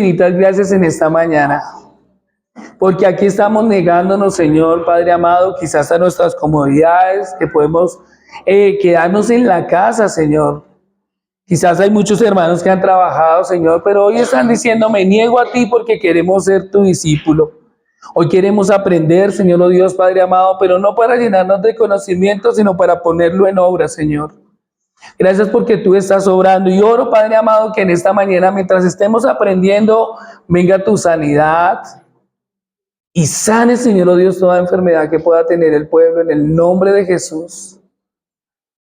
infinitas gracias en esta mañana, porque aquí estamos negándonos, Señor, Padre amado, quizás a nuestras comodidades, que podemos quedarnos en la casa, Señor. Quizás hay muchos hermanos que han trabajado, Señor, pero hoy están diciendo, me niego a ti porque queremos ser tu discípulo. Hoy queremos aprender, Señor, oh Dios, Padre amado, pero no para llenarnos de conocimiento, sino para ponerlo en obra, Señor. Gracias porque tú estás obrando. Y oro, Padre amado, que en esta mañana, mientras estemos aprendiendo, venga tu sanidad y sane, Señor, oh Dios, toda enfermedad que pueda tener el pueblo en el nombre de Jesús.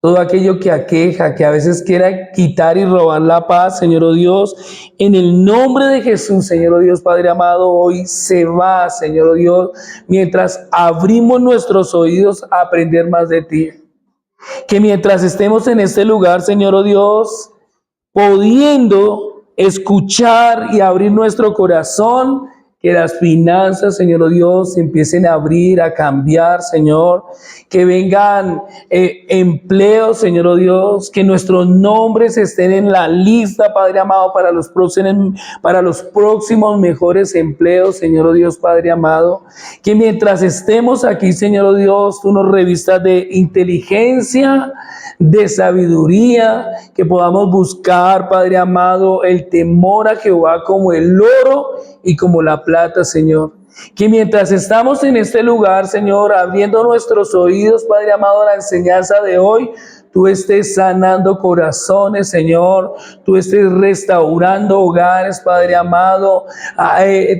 Todo aquello que aqueja, que a veces quiera quitar y robar la paz, Señor, oh Dios, en el nombre de Jesús, Señor, oh Dios, Padre amado, hoy se va, Señor, oh Dios, mientras abrimos nuestros oídos a aprender más de ti. Que mientras estemos en este lugar, Señor, oh Dios, pudiendo escuchar y abrir nuestro corazón, que las finanzas, Señor, oh Dios, se empiecen a abrir, a cambiar, Señor, que vengan empleos, Señor, oh Dios, que nuestros nombres estén en la lista, Padre amado, para los próximos mejores empleos, Señor, oh Dios, Padre amado, que mientras estemos aquí, Señor, oh Dios, tú nos revistas de inteligencia, de sabiduría, que podamos buscar, Padre amado, el temor a Jehová como el oro y como la plata, Señor. Que mientras estamos en este lugar, Señor, abriendo nuestros oídos, Padre amado, a la enseñanza de hoy, tú estés sanando corazones, Señor. Tú estés restaurando hogares, Padre amado,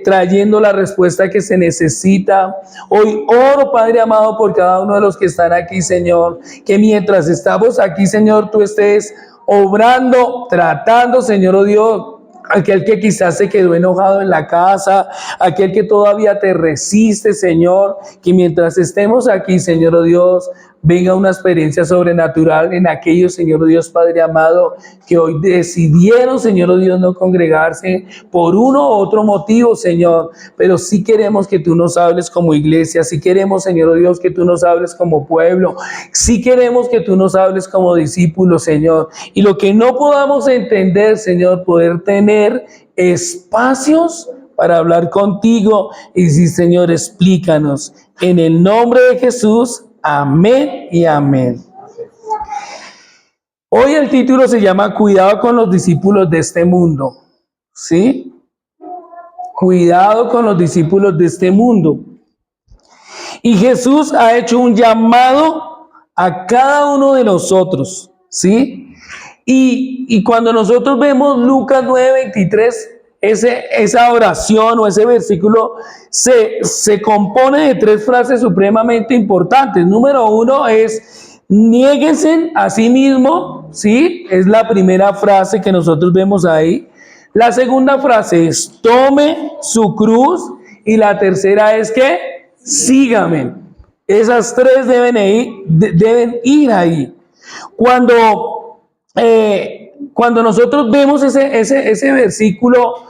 trayendo la respuesta que se necesita. Hoy oro, Padre amado, por cada uno de los que están aquí, Señor. Que mientras estamos aquí, Señor, tú estés obrando, tratando, Señor, oh Dios, aquel que quizás se quedó enojado en la casa, aquel que todavía te resiste, Señor, que mientras estemos aquí, Señor, oh Dios, venga una experiencia sobrenatural en aquellos, Señor, oh Dios, Padre amado, que hoy decidieron, Señor, oh Dios, no congregarse por uno u otro motivo, Señor, pero sí queremos que tú nos hables como iglesia, sí queremos, Señor, oh Dios, que tú nos hables como pueblo, sí queremos que tú nos hables como discípulos, Señor, y lo que no podamos entender, Señor, poder tener espacios para hablar contigo, y sí, Señor, explícanos, en el nombre de Jesús. Amén y amén. Hoy el título se llama Cuidado con los discípulos de este mundo. ¿Sí? Cuidado con los discípulos de este mundo. Y Jesús ha hecho un llamado a cada uno de nosotros. ¿Sí? Y cuando nosotros vemos Lucas 9:23, esa oración o ese versículo se compone de tres frases supremamente importantes. Número uno es, niéguense a sí mismo, ¿sí? Es la primera frase que nosotros vemos ahí. La segunda frase es, tome su cruz. Y la tercera es que, sígame. Esas tres deben ir ahí. Cuando nosotros vemos ese versículo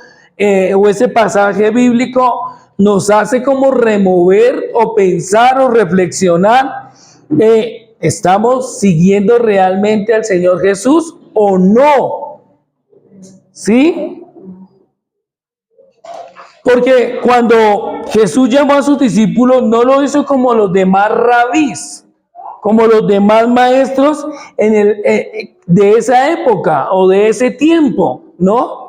o ese pasaje bíblico, nos hace como remover o pensar o reflexionar, ¿estamos siguiendo realmente al Señor Jesús o no? ¿Sí? Porque cuando Jesús llamó a sus discípulos, no lo hizo como los demás rabís, como los demás maestros de esa época o de ese tiempo, ¿no?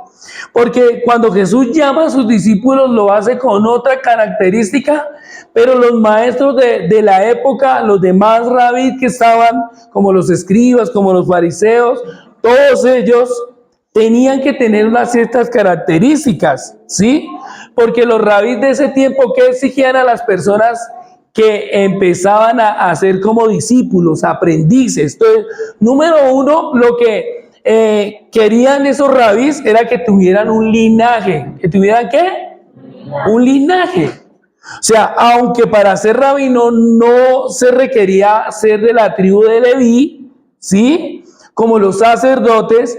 Porque cuando Jesús llama a sus discípulos lo hace con otra característica, pero los maestros de la época, los demás rabís que estaban, como los escribas, como los fariseos, todos ellos tenían que tener unas ciertas características, ¿sí? Porque los rabís de ese tiempo, ¿qué exigían a las personas que empezaban a ser como discípulos, aprendices? Entonces, número uno, lo que querían esos rabís era que tuvieran un linaje. ¿Que tuvieran qué? Un linaje. O sea, aunque para ser rabino no se requería ser de la tribu de Leví, ¿sí? Como los sacerdotes,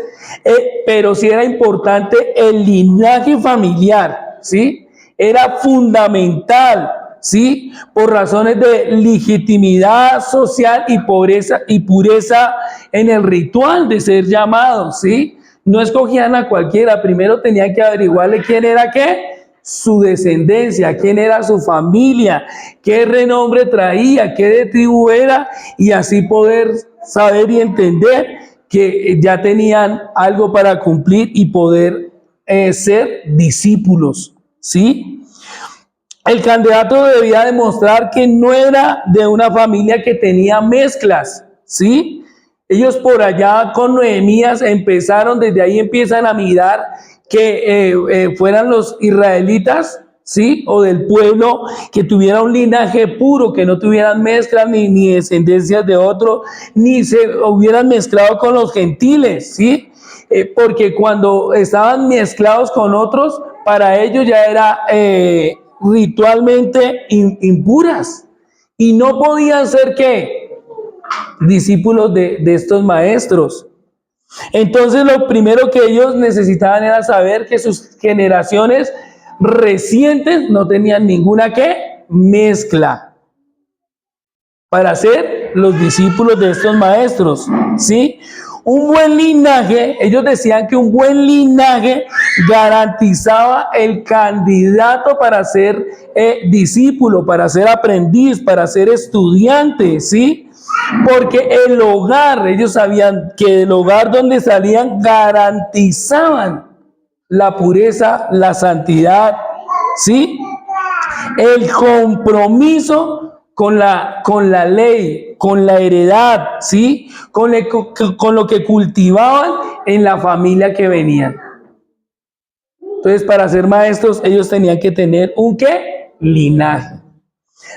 pero sí era importante el linaje familiar, ¿sí? Era fundamental, ¿sí? Por razones de legitimidad social y pureza en el ritual de ser llamado, ¿sí? no escogían a cualquiera, primero tenían que averiguarle quién era qué, su descendencia, quién era su familia, qué renombre traía, qué de tribu era, y así poder saber y entender que ya tenían algo para cumplir y poder ser discípulos, ¿sí? El candidato debía demostrar que no era de una familia que tenía mezclas, ¿sí? Ellos por allá con Nehemías empezaron, desde ahí empiezan a mirar que fueran los israelitas, ¿sí? O del pueblo, que tuviera un linaje puro, que no tuvieran mezclas ni descendencias de otro, ni se hubieran mezclado con los gentiles, ¿sí? Porque cuando estaban mezclados con otros, para ellos ya era ritualmente impuras. Y no podían ser, ¿qué? Discípulos de estos maestros. Entonces lo primero que ellos necesitaban era saber que sus generaciones recientes no tenían ninguna ¿qué? Mezcla para ser los discípulos de estos maestros, ¿sí? Un buen linaje, ellos decían que un buen linaje garantizaba el candidato para ser discípulo, para ser aprendiz, para ser estudiante, ¿sí? Porque el hogar, ellos sabían que el hogar donde salían garantizaban la pureza, la santidad, ¿sí? El compromiso con la ley, con la heredad, ¿sí? Con lo que cultivaban en la familia que venían. Entonces, para ser maestros, ellos tenían que tener un ¿qué? Linaje.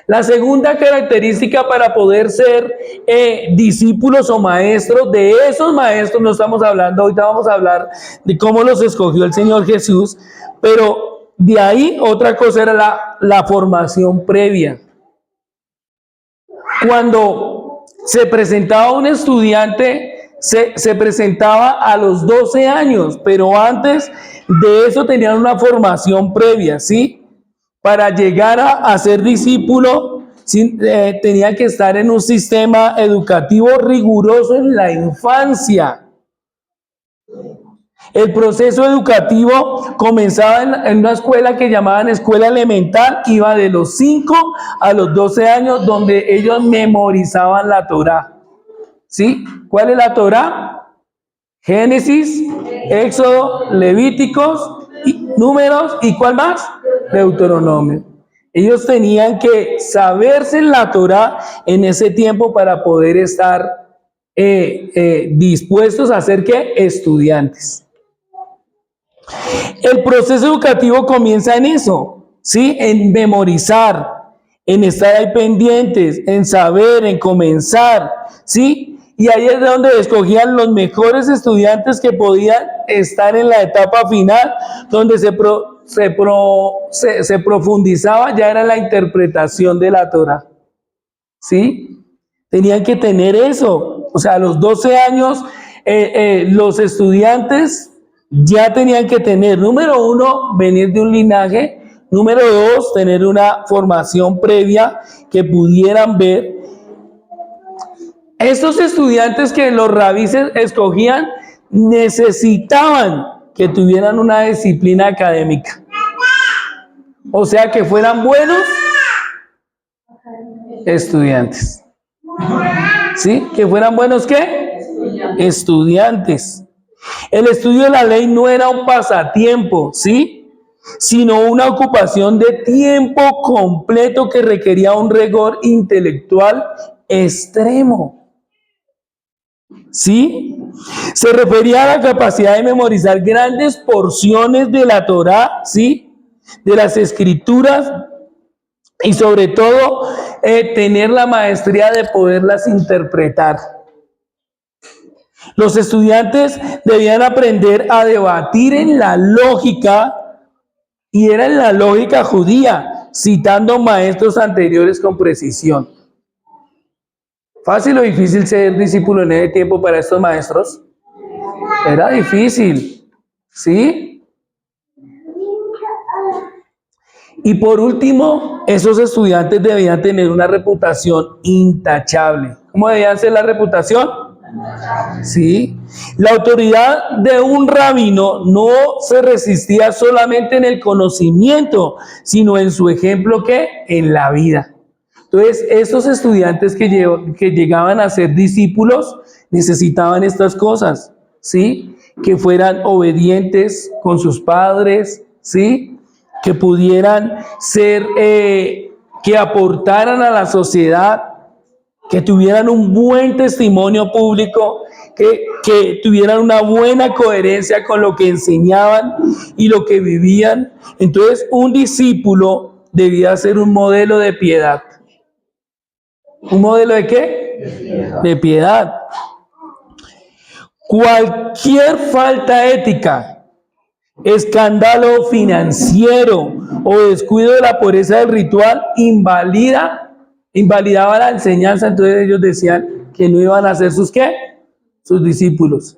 La segunda característica para poder ser discípulos o maestros, de esos maestros no estamos hablando, ahorita vamos a hablar de cómo los escogió el Señor Jesús, pero de ahí otra cosa era la formación previa. Cuando se presentaba un estudiante, se presentaba a los 12 años, pero antes de eso tenían una formación previa, ¿sí? Para llegar a ser discípulo, tenía que estar en un sistema educativo riguroso en la infancia. El proceso educativo comenzaba en una escuela que llamaban escuela elemental, iba de los 5 a los 12 años, donde ellos memorizaban la Torá. ¿Sí? ¿Cuál es la Torá? Génesis, Éxodo, Levíticos, Números, ¿y cuál más? Deuteronomio. Ellos tenían que saberse la Torá en ese tiempo para poder estar dispuestos a ser ¿qué? Estudiantes. El proceso educativo comienza en eso, ¿sí? En memorizar, en estar ahí pendientes, en saber, en comenzar, ¿sí? Y ahí es donde escogían los mejores estudiantes que podían estar en la etapa final, donde se profundizaba, ya era la interpretación de la Torá, ¿sí? Tenían que tener eso. O sea, a los 12 años, los estudiantes ya tenían que tener, número 1, venir de un linaje, número 2, tener una formación previa que pudieran ver. Estos estudiantes que los rabíes escogían necesitaban que tuvieran una disciplina académica. O sea, que fueran buenos estudiantes. ¿Sí? Que fueran buenos ¿qué? Estudiantes. El estudio de la ley no era un pasatiempo, ¿sí? Sino una ocupación de tiempo completo que requería un rigor intelectual extremo. ¿Sí? Se refería a la capacidad de memorizar grandes porciones de la Torá, ¿sí? De las escrituras, y sobre todo tener la maestría de poderlas interpretar. Los estudiantes debían aprender a debatir en la lógica, y era en la lógica judía, citando maestros anteriores con precisión. ¿Fácil o difícil ser discípulo en ese tiempo para estos maestros? Era difícil, ¿sí? Y por último, esos estudiantes debían tener una reputación intachable. ¿Cómo debían ser la reputación? ¿Sí? La autoridad de un rabino no se resistía solamente en el conocimiento, sino en su ejemplo que en la vida. Entonces, esos estudiantes que llegaban a ser discípulos necesitaban estas cosas, ¿sí? Que fueran obedientes con sus padres, ¿sí? Que pudieran ser, que aportaran a la sociedad, que tuvieran un buen testimonio público, que tuvieran una buena coherencia con lo que enseñaban y lo que vivían. Entonces, un discípulo debía ser un modelo de piedad. ¿Un modelo de qué? De piedad. Cualquier falta ética, escándalo financiero o descuido de la pureza del ritual invalidaba la enseñanza. Entonces ellos decían que no iban a ser sus ¿qué? Sus discípulos.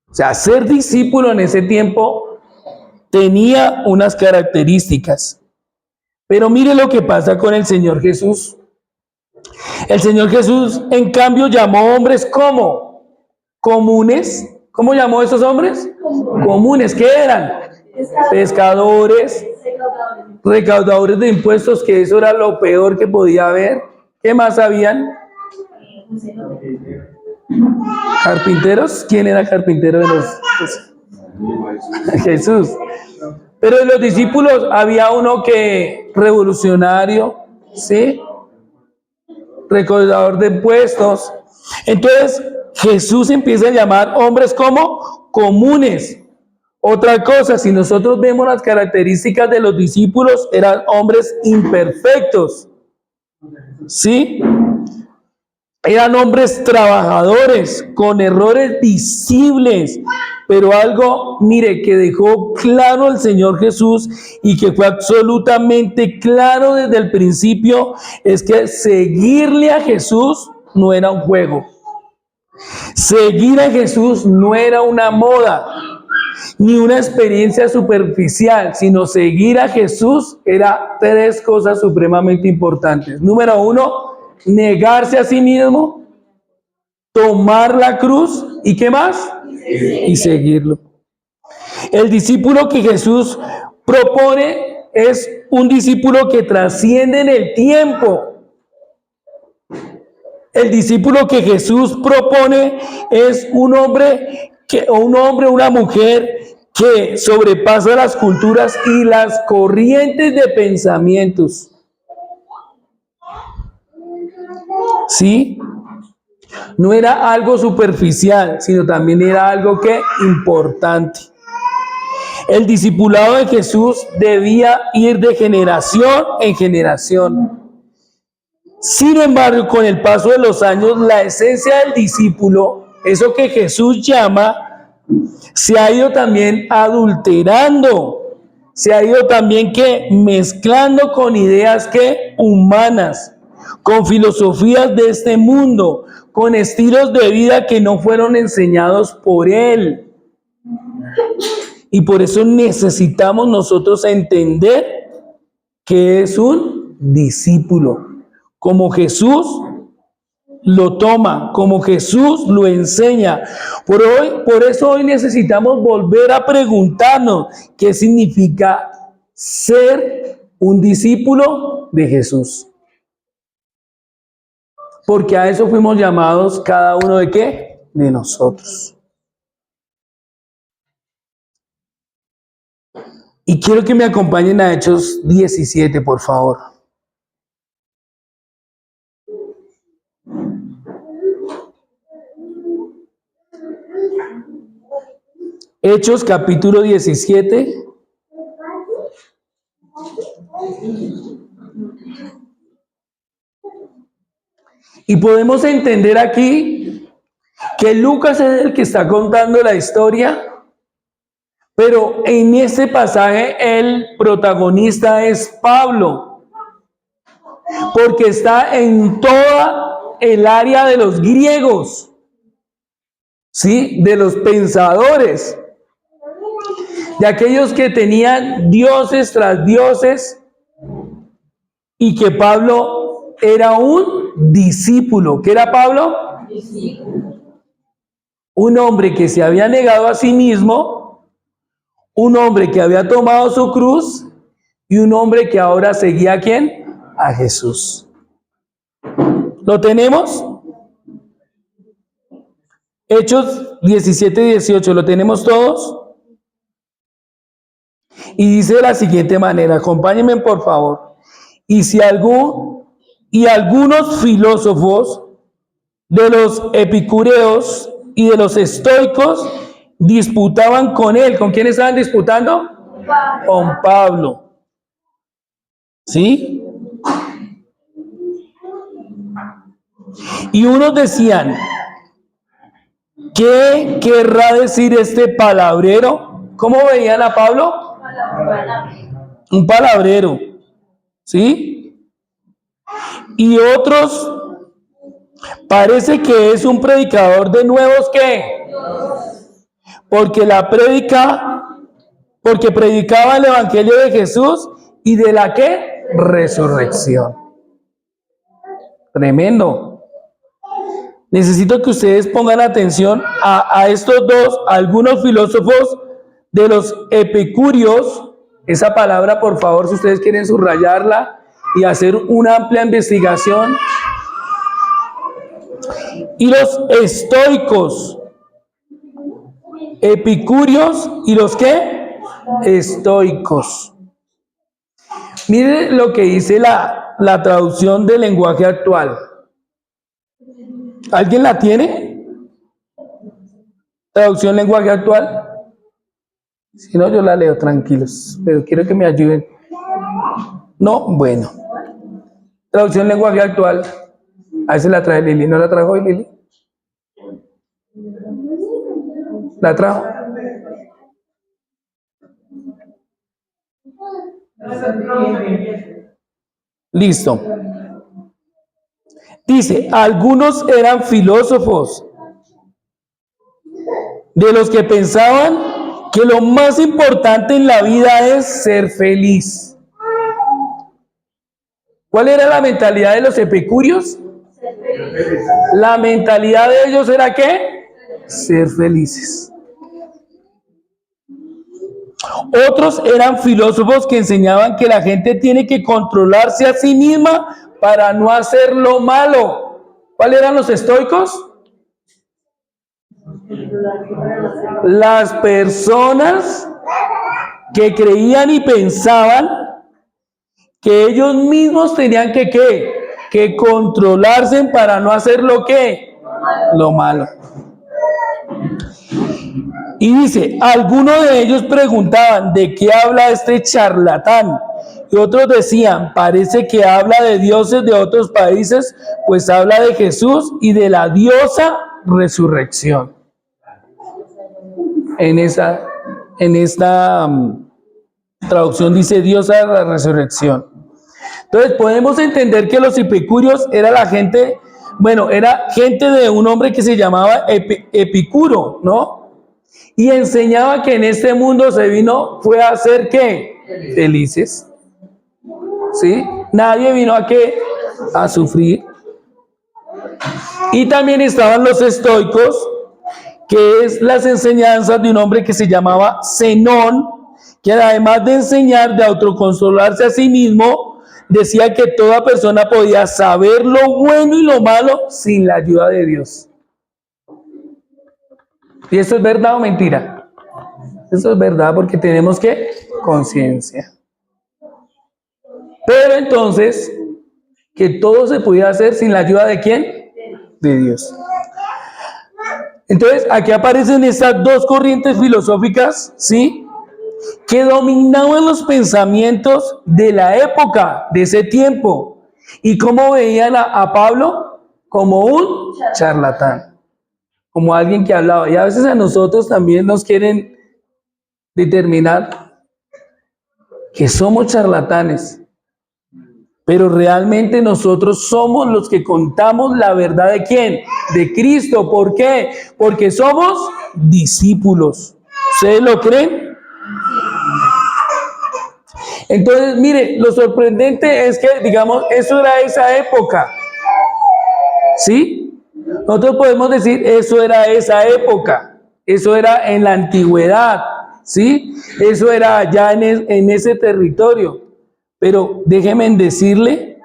O sea, ser discípulo en ese tiempo tenía unas características. Pero mire lo que pasa con el Señor Jesús. El Señor Jesús, en cambio, llamó hombres como comunes. ¿Cómo llamó a esos hombres? Comunes. ¿Qué eran? Pescadores, recaudadores de impuestos, que eso era lo peor que podía haber. ¿Qué más habían? ¿Carpinteros? ¿Quién era carpintero de los? Jesús. Pero de los discípulos había uno que revolucionario, ¿sí? Recaudador de impuestos. Entonces Jesús empieza a llamar hombres como comunes. Otra cosa, si nosotros vemos las características de los discípulos, eran hombres imperfectos, ¿sí? Eran hombres trabajadores, con errores visibles, pero algo, mire, que dejó claro el Señor Jesús y que fue absolutamente claro desde el principio, es que seguirle a Jesús no era un juego. Seguir a Jesús no era una moda, ni una experiencia superficial, sino seguir a Jesús era tres cosas supremamente importantes. Número uno, negarse a sí mismo, tomar la cruz y ¿qué más? Y seguirlo. El discípulo que Jesús propone es un discípulo que trasciende en el tiempo. El discípulo que Jesús propone es un hombre, una mujer que sobrepasa las culturas y las corrientes de pensamientos. ¿Sí? No era algo superficial, sino también era algo que importante. El discipulado de Jesús debía ir de generación en generación. Sin embargo, con el paso de los años, la esencia del discípulo, eso que Jesús llama, se ha ido también adulterando, se ha ido también mezclando con ideas humanas, con filosofías de este mundo, con estilos de vida que no fueron enseñados por Él. Y por eso necesitamos nosotros entender que es un discípulo. Como Jesús lo toma, como Jesús lo enseña. Por eso hoy necesitamos volver a preguntarnos qué significa ser un discípulo de Jesús. Porque a eso fuimos llamados cada uno de ¿qué? De nosotros. Y quiero que me acompañen a Hechos 17, por favor. Hechos capítulo 17. Y podemos entender aquí que Lucas es el que está contando la historia, pero en este pasaje el protagonista es Pablo, porque está en toda el área de los griegos, ¿sí? De los pensadores, de aquellos que tenían dioses tras dioses, y que Pablo era un discípulo. ¿Qué era Pablo? Discípulo. un hombre que se había negado a sí mismo, un hombre que había tomado su cruz y un hombre que ahora seguía ¿a quién? A Jesús. ¿Lo tenemos? Hechos 17-18, ¿lo tenemos todos? Y dice de la siguiente manera, acompáñenme por favor. Y algunos filósofos de los epicureos y de los estoicos disputaban con él. ¿Con quién estaban disputando? Con Pablo. ¿Sí? Y unos decían, ¿qué querrá decir este palabrero? ¿Cómo veían a Pablo? Un palabrero. ¿Sí? Y otros, parece que es un predicador de nuevos ¿qué? Porque predicaba el evangelio de Jesús y de la ¿qué? Resurrección. Tremendo. Necesito que ustedes pongan atención a estos dos, algunos filósofos de los epicúreos. Esa palabra, por favor, si ustedes quieren subrayarla y hacer una amplia investigación. Y los estoicos, epicúreos y los ¿qué? Estoicos. Mire lo que dice la traducción del lenguaje actual. ¿Alguien la tiene? Traducción lenguaje actual. Si no, yo la leo, tranquilos, pero quiero que me ayuden. No, bueno. Traducción lenguaje actual. A veces la trae Lili. ¿No la trajo hoy, Lili? ¿La trajo? Listo. Dice, algunos eran filósofos, de los que pensaban que lo más importante en la vida es ser feliz. ¿Cuál era la mentalidad de los epicúreos? La mentalidad de ellos era ¿qué? Ser felices. Otros eran filósofos que enseñaban que la gente tiene que controlarse a sí misma para no hacer lo malo. ¿Cuáles eran los estoicos? Las personas que creían y pensaban que ellos mismos tenían que ¿qué? Que controlarse para no hacer lo que lo malo. Y dice, algunos de ellos preguntaban, ¿de qué habla este charlatán? Y otros decían, parece que habla de dioses de otros países, pues habla de Jesús y de la diosa resurrección. En esta traducción dice diosa de la resurrección. Entonces podemos entender que los epicúreos era la gente, bueno, era gente de un hombre que se llamaba Epicuro, ¿no? Y enseñaba que en este mundo fue a hacer ¿qué? Felices. ¿Sí? Nadie vino a ¿qué? A sufrir. Y también estaban los estoicos, que es las enseñanzas de un hombre que se llamaba Zenón, que además de enseñar, de autoconsolarse a sí mismo, decía que toda persona podía saber lo bueno y lo malo sin la ayuda de Dios. ¿Y esto es verdad o mentira? Eso es verdad porque tenemos que conciencia. Pero entonces, que todo se podía hacer sin la ayuda de ¿quién? De Dios. Entonces, aquí aparecen estas dos corrientes filosóficas, ¿sí? Que dominaban los pensamientos de la época, de ese tiempo. ¿Y cómo veían a Pablo? Como un charlatán, como alguien que hablaba. Y a veces a nosotros también nos quieren determinar que somos charlatanes. Pero realmente nosotros somos los que contamos la verdad de ¿quién? De Cristo. ¿Por qué? Porque somos discípulos. ¿Ustedes lo creen? Entonces, mire, lo sorprendente es que, digamos, eso era esa época. ¿Sí? Nosotros podemos decir, eso era esa época, eso era en la antigüedad, ¿sí? Eso era allá en ese territorio. Pero déjenme decirle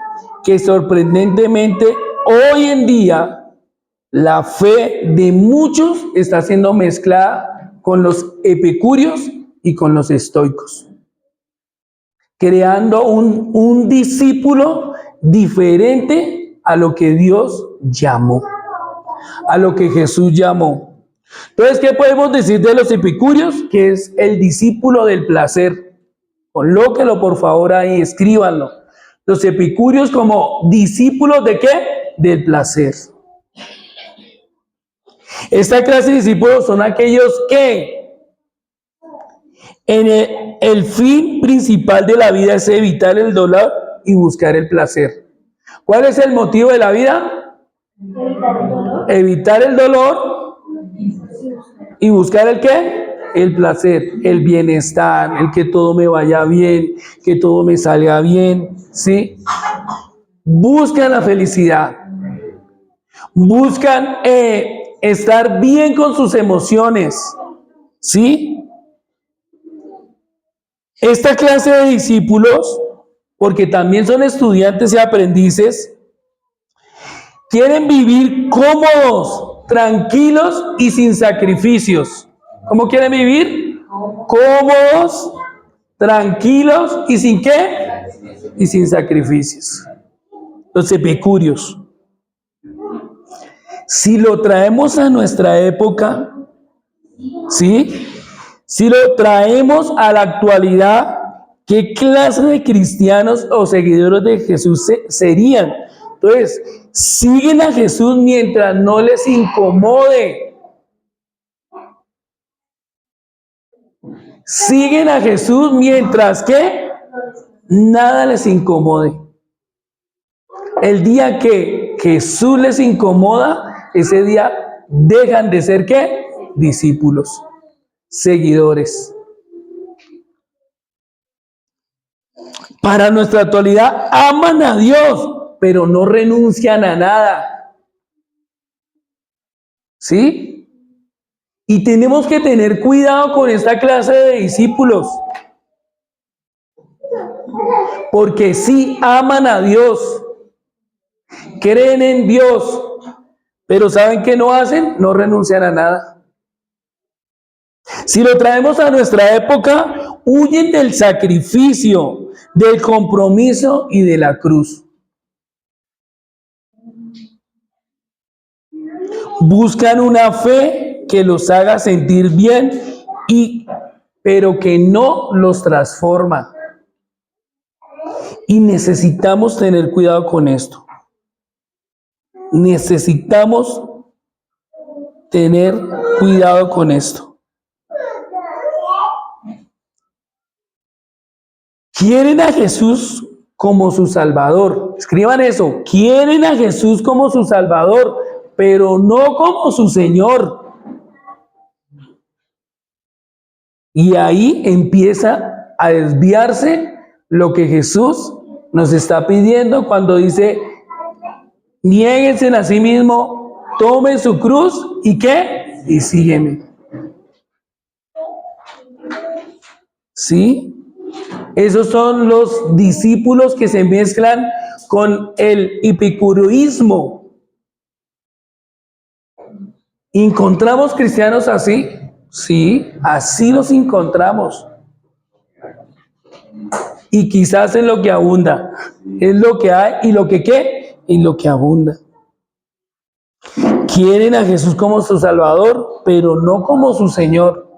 que sorprendentemente hoy en día la fe de muchos está siendo mezclada con los epicúreos y con los estoicos, creando un discípulo diferente a lo que Dios llamó, a lo que Jesús llamó. Entonces, ¿qué podemos decir de los epicúreos? Que es el discípulo del placer. Colóquelo por favor ahí, escríbanlo. Los epicúreos como discípulos ¿de qué? Del placer. Esta clase de discípulos son aquellos que en el fin principal de la vida es evitar el dolor y buscar el placer. ¿Cuál es el motivo de la vida? Evitar el dolor y buscar el ¿qué? El placer, el bienestar, el que todo me vaya bien, que todo me salga bien, ¿sí? Buscan la felicidad, buscan estar bien con sus emociones, ¿sí? Esta clase de discípulos, porque también son estudiantes y aprendices, quieren vivir cómodos, tranquilos y sin sacrificios. ¿Cómo quieren vivir? Cómodos, tranquilos y sin ¿qué? Y sin sacrificios. Los epicúreos. Si lo traemos a nuestra época, ¿sí? Si lo traemos a la actualidad, ¿qué clase de cristianos o seguidores de Jesús serían? Entonces, siguen a Jesús mientras no les incomode. Siguen a Jesús mientras que nada les incomode. El día que Jesús les incomoda, ese día dejan de ser ¿qué? Discípulos, seguidores. Para nuestra actualidad, aman a Dios, pero no renuncian a nada. ¿Sí? Y tenemos que tener cuidado con esta clase de discípulos. Porque sí aman a Dios, creen en Dios, pero ¿saben qué no hacen? No renuncian a nada. Si lo traemos a nuestra época, huyen del sacrificio, del compromiso y de la cruz. Buscan una fe que los haga sentir bien, pero que no los transforma. Y necesitamos tener cuidado con esto. Necesitamos tener cuidado con esto. Quieren a Jesús como su Salvador. Escriban eso. Quieren a Jesús como su Salvador, pero no como su Señor. Y ahí empieza a desviarse lo que Jesús nos está pidiendo cuando dice: niéguense a sí mismo, tomen su cruz y ¿qué? Y sígueme. ¿Sí? Esos son los discípulos que se mezclan con el epicureísmo. ¿Encontramos cristianos así? Sí, así los encontramos. Y quizás es lo que abunda. Es lo que hay y lo que ¿qué? Y lo que abunda. Quieren a Jesús como su Salvador, pero no como su Señor.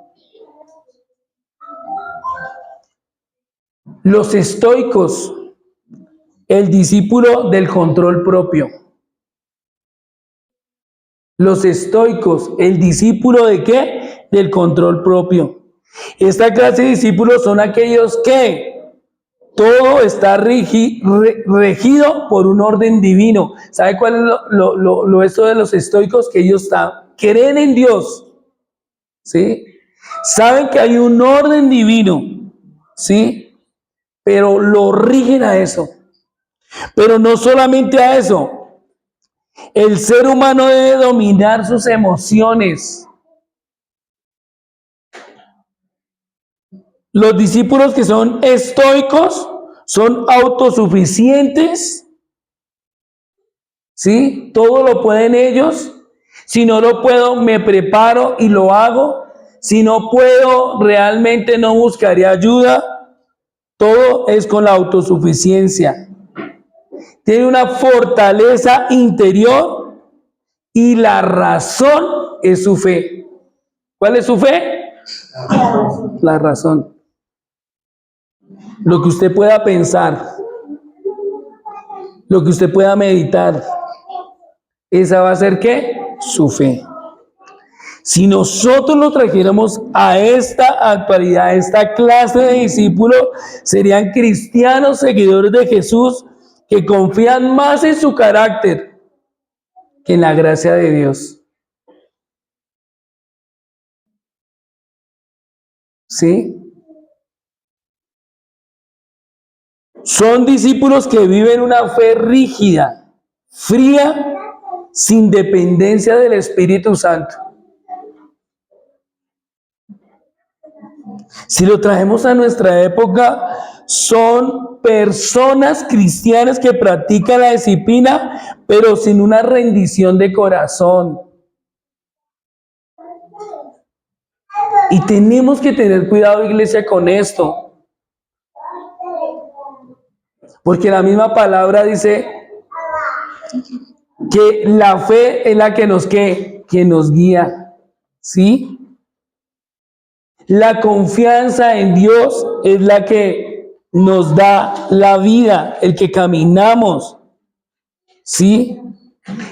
Los estoicos, el discípulo del control propio. Los estoicos, el discípulo ¿de qué? Del control propio. Esta clase de discípulos son aquellos que todo está regido por un orden divino. ¿Sabe cuál es esto de los estoicos? Que ellos creen en Dios, ¿sí? Saben que hay un orden divino, ¿sí? Pero lo rigen a eso. Pero no solamente a eso. El ser humano debe dominar sus emociones. Los discípulos que son estoicos son autosuficientes, ¿sí? Todo lo pueden ellos. Si no lo puedo, me preparo y lo hago. Si no puedo, realmente no buscaré ayuda. Todo es con la autosuficiencia. Tiene una fortaleza interior y la razón es su fe. ¿Cuál es su fe? La razón. Lo que usted pueda pensar, lo que usted pueda meditar, esa va a ser ¿qué? Su fe. Si nosotros lo trajéramos a esta actualidad, a esta clase de discípulos, serían cristianos seguidores de Jesús que confían más en su carácter que en la gracia de Dios. ¿Sí? Son discípulos que viven una fe rígida, fría, sin dependencia del Espíritu Santo. Si lo traemos a nuestra época, son personas cristianas que practican la disciplina, pero sin una rendición de corazón. Y tenemos que tener cuidado, iglesia, con esto. Porque la misma palabra dice que la fe es la que nos guía. ¿Sí? La confianza en Dios es la que nos da la vida, el que caminamos. ¿Sí?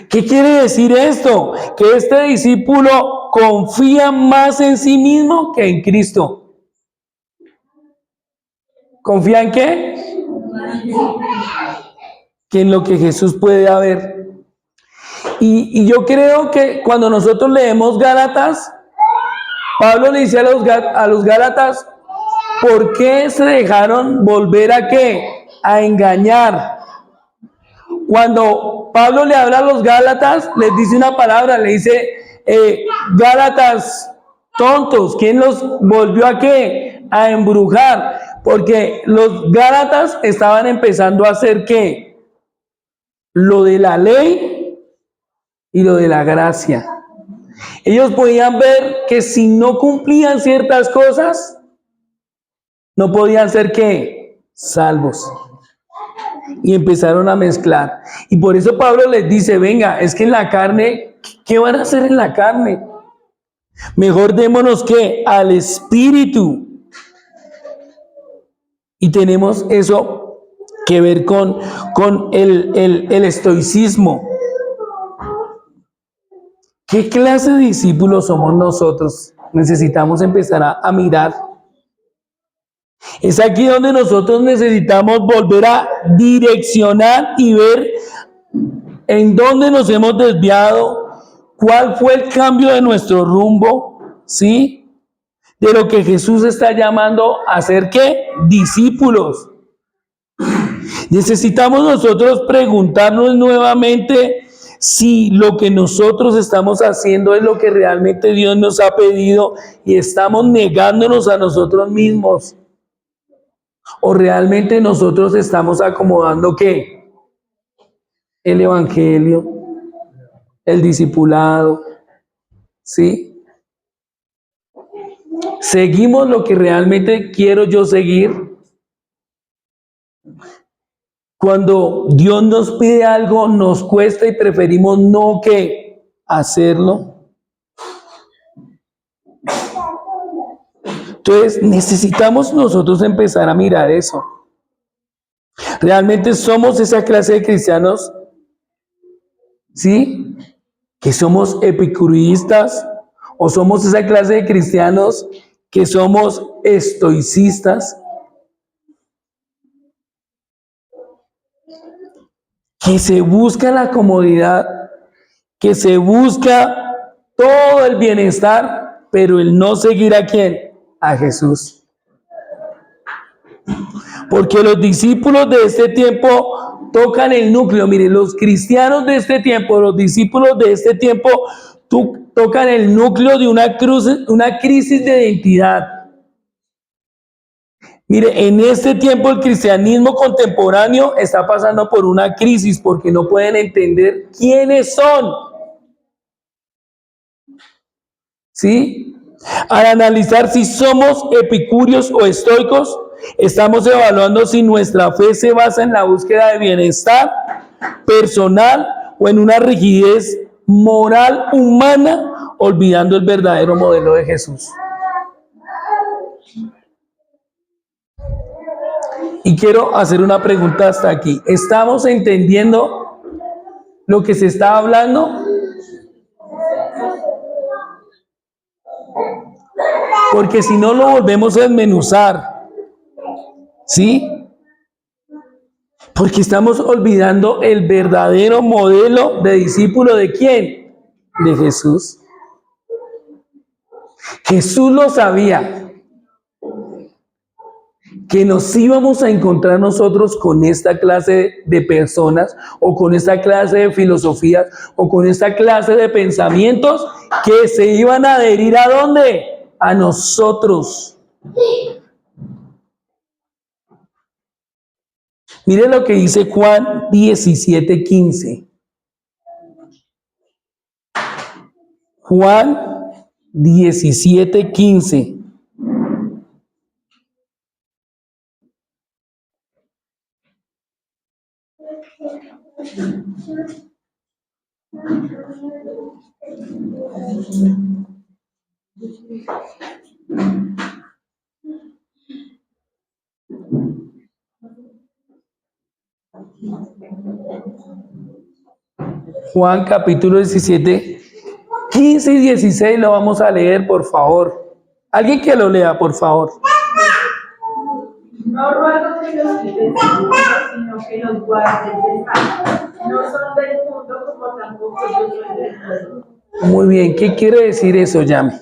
¿Qué quiere decir esto? Que este discípulo confía más en sí mismo que en Cristo. ¿Confía en qué? Que en lo que Jesús puede haber. Y yo creo que cuando nosotros leemos Gálatas, Pablo le dice a los Gálatas, ¿por qué se dejaron volver a qué? A engañar. Cuando Pablo le habla a los Gálatas, les dice una palabra, le dice, Gálatas tontos, ¿quién los volvió a qué? A embrujar, porque los Gálatas estaban empezando a hacer ¿qué? Lo de la ley y lo de la gracia. Ellos podían ver que si no cumplían ciertas cosas, no podían ser ¿qué? Salvos. Y empezaron a mezclar. Y por eso Pablo les dice, venga, es que en la carne, ¿qué van a hacer en la carne? Mejor démonos ¿qué? Al Espíritu. Y tenemos eso que ver con el estoicismo. ¿Qué clase de discípulos somos nosotros? Necesitamos empezar a mirar. Es aquí donde nosotros necesitamos volver a direccionar y ver en dónde nos hemos desviado, cuál fue el cambio de nuestro rumbo, ¿sí? De lo que Jesús está llamando a ser ¿qué? Discípulos. Necesitamos nosotros preguntarnos nuevamente si lo que nosotros estamos haciendo es lo que realmente Dios nos ha pedido y estamos negándonos a nosotros mismos. ¿O realmente nosotros estamos acomodando qué? El evangelio, el discipulado, ¿sí? ¿Seguimos lo que realmente quiero yo seguir? Cuando Dios nos pide algo, nos cuesta y preferimos no que hacerlo. Entonces, necesitamos nosotros empezar a mirar eso. ¿Realmente somos esa clase de cristianos? ¿Sí? ¿Que somos epicureístas? ¿O somos esa clase de cristianos que somos estoicistas? Que se busca la comodidad, que se busca todo el bienestar, pero el no seguir ¿a quién? A Jesús. Porque los discípulos de este tiempo tocan el núcleo. Mire, los cristianos de este tiempo, los discípulos de este tiempo, tocan el núcleo de una crisis de identidad. Mire, en este tiempo el cristianismo contemporáneo está pasando por una crisis porque no pueden entender quiénes son. ¿Sí? Al analizar si somos epicúreos o estoicos, estamos evaluando si nuestra fe se basa en la búsqueda de bienestar personal o en una rigidez moral humana, olvidando el verdadero modelo de Jesús. Y quiero hacer una pregunta hasta aquí. ¿Estamos entendiendo lo que se está hablando? Porque si no lo volvemos a desmenuzar, ¿sí? Porque estamos olvidando el verdadero modelo de discípulo ¿de quién? De Jesús. Jesús lo sabía, que nos íbamos a encontrar nosotros con esta clase de personas o con esta clase de filosofías o con esta clase de pensamientos que se iban a adherir ¿a dónde? A nosotros. Mire lo que dice Juan 17:15. Juan 17:15. Juan capítulo 17, 15 y 16 lo vamos a leer, por favor. Alguien que lo lea, por favor. No ruego que los quites del mundo, sino que los guardes del mal. No son del mundo como tampoco yo soy del mundo. Muy bien, ¿qué quiere decir eso, Yami?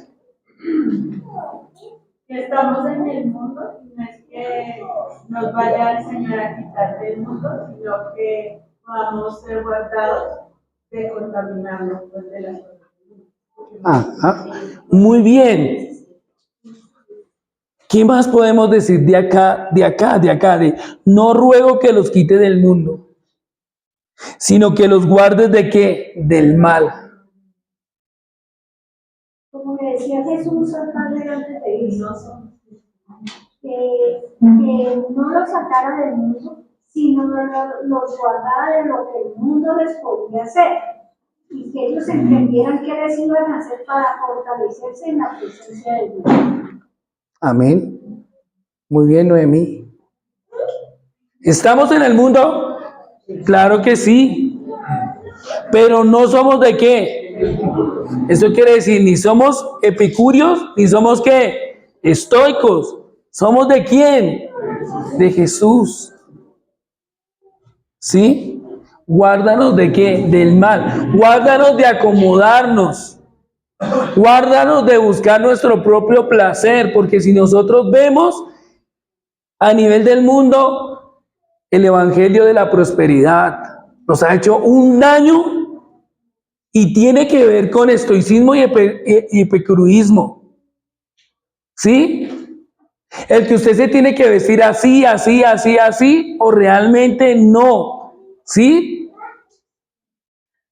Que estamos en el mundo y no es que nos vaya el Señor a quitar del mundo, sino que podamos ser guardados de contaminarnos pues, de las cosas. Ajá. Muy bien. ¿Qué más podemos decir de acá? De no ruego que los quite del mundo, sino que los guardes ¿de qué? Del mal. Como le decía Jesús al Padre antes de irnos, que no los sacara del mundo, sino los guardara de lo que el mundo les podía hacer, y que ellos entendieran qué les iban a hacer para fortalecerse en la presencia de Dios. Amén. Muy bien, Noemí. ¿Estamos en el mundo? Claro que sí. Pero no somos ¿de qué? Eso quiere decir, ni somos epicúreos, ni somos ¿qué? Estoicos. ¿Somos de quién? De Jesús. ¿Sí? Guárdanos ¿de qué? Del mal. Guárdanos de acomodarnos. Guárdanos de buscar nuestro propio placer, porque si nosotros vemos a nivel del mundo, el evangelio de la prosperidad nos ha hecho un daño y tiene que ver con estoicismo y epicureísmo. ¿Sí? El que usted se tiene que vestir así, así, así, así, o realmente no. ¿Sí?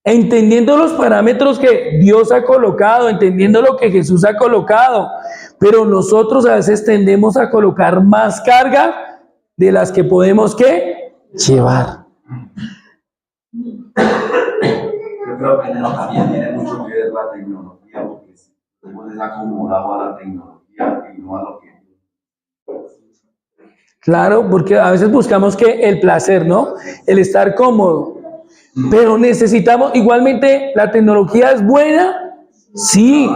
Entendiendo los parámetros que Dios ha colocado, entendiendo lo que Jesús ha colocado, pero nosotros a veces tendemos a colocar más carga de las que podemos ¿qué? Llevar. Yo creo que también tiene mucho que ver la tecnología, porque hemos desacomodado a la tecnología y no a lo que... Claro, porque a veces buscamos que el placer, ¿no? El estar cómodo. Pero necesitamos, igualmente, ¿la tecnología es buena? Sí,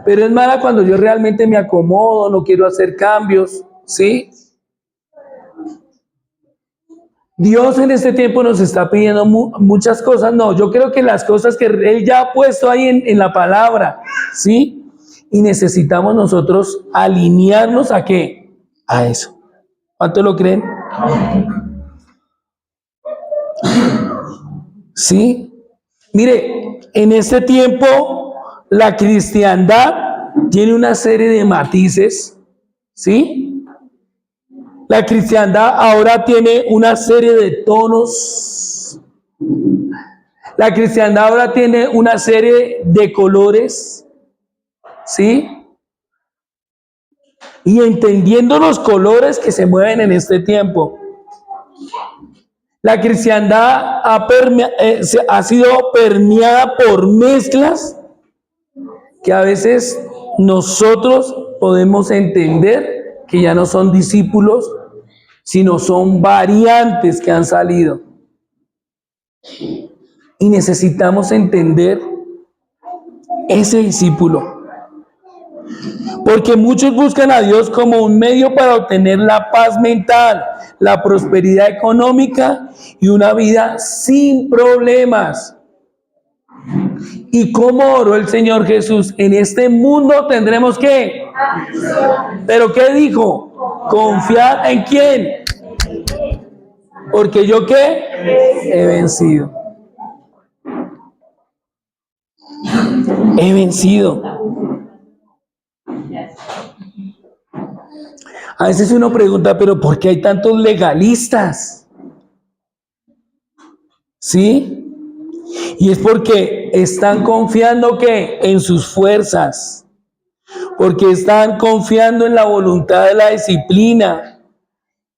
pero es mala cuando yo realmente me acomodo, no quiero hacer cambios, ¿sí? Dios en este tiempo nos está pidiendo muchas cosas, no, yo creo que las cosas que Él ya ha puesto ahí en la palabra, ¿sí? Y necesitamos nosotros alinearnos ¿a qué? A eso. ¿Cuánto lo creen? ¿Sí? Mire, en este tiempo la cristiandad tiene una serie de matices, ¿sí? La cristiandad ahora tiene una serie de tonos. La cristiandad ahora tiene una serie de colores, ¿sí? Y entendiendo los colores que se mueven en este tiempo, la cristiandad ha sido permeada por mezclas que a veces nosotros podemos entender que ya no son discípulos, sino son variantes que han salido. Y necesitamos entender ese discípulo. Porque muchos buscan a Dios como un medio para obtener la paz mental, la prosperidad económica y una vida sin problemas. ¿Y cómo oró el Señor Jesús? En este mundo tendremos que. ¿Pero qué dijo? ¿Confiar en quién? Porque yo qué? He vencido. He vencido. A veces uno pregunta, pero ¿por qué hay tantos legalistas? ¿Sí? Y es porque están confiando ¿qué? En sus fuerzas. Porque están confiando en la voluntad de la disciplina,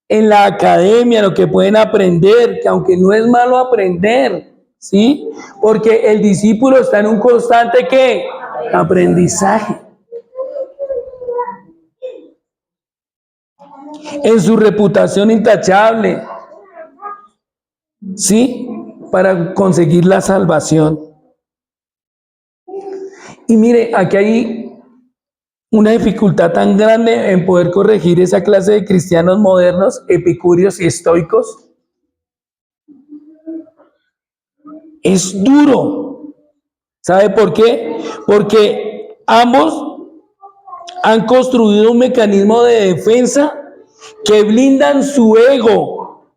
en la academia, lo que pueden aprender, que aunque no es malo aprender, ¿sí? Porque el discípulo está en un constante ¿qué? Aprendizaje. En su reputación intachable, ¿sí? Para conseguir la salvación. Y mire, aquí hay una dificultad tan grande en poder corregir esa clase de cristianos modernos, epicúreos y estoicos. Es duro. ¿Sabe por qué? Porque ambos han construido un mecanismo de defensa que blindan su ego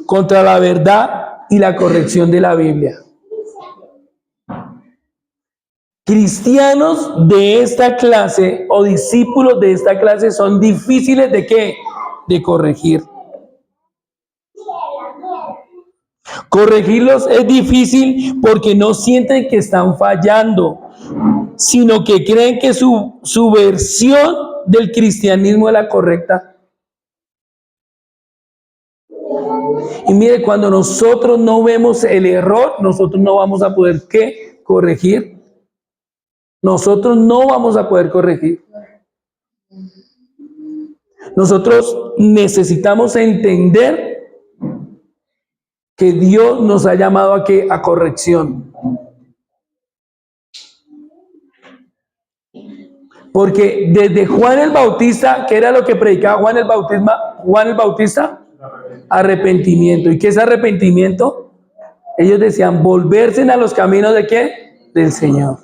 contra la verdad y la corrección de la Biblia. Cristianos de esta clase o discípulos de esta clase son difíciles ¿de qué? De corregir. Corregirlos es difícil porque no sienten que están fallando, sino que creen que su versión del cristianismo es la correcta. Y mire, cuando nosotros no vemos el error, nosotros no vamos a poder ¿qué? Corregir. Nosotros no vamos a poder corregir. Nosotros necesitamos entender que Dios nos ha llamado a ¿qué? A corrección. Porque desde Juan el Bautista, ¿qué era lo que predicaba Juan el Bautista? Arrepentimiento. ¿Y qué es arrepentimiento? Ellos decían volverse a los caminos ¿de qué? Del Señor.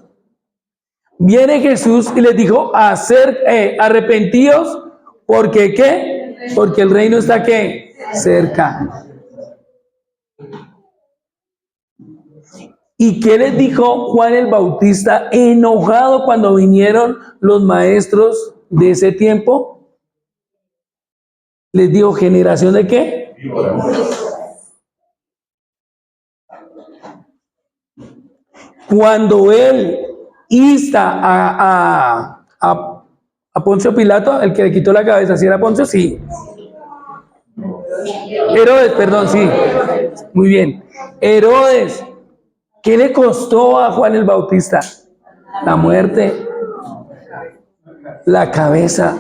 Viene Jesús y les dijo arrepentíos porque ¿qué? Porque el reino está ¿qué? Cerca. ¿Y qué les dijo Juan el Bautista enojado cuando vinieron los maestros de ese tiempo? Les dijo, ¿generación de qué? Cuando él insta a Poncio Pilato, el que le quitó la cabeza, ¿sí era Poncio? Sí. Herodes, perdón, sí. Muy bien. Herodes, ¿qué le costó a Juan el Bautista? La muerte, la cabeza.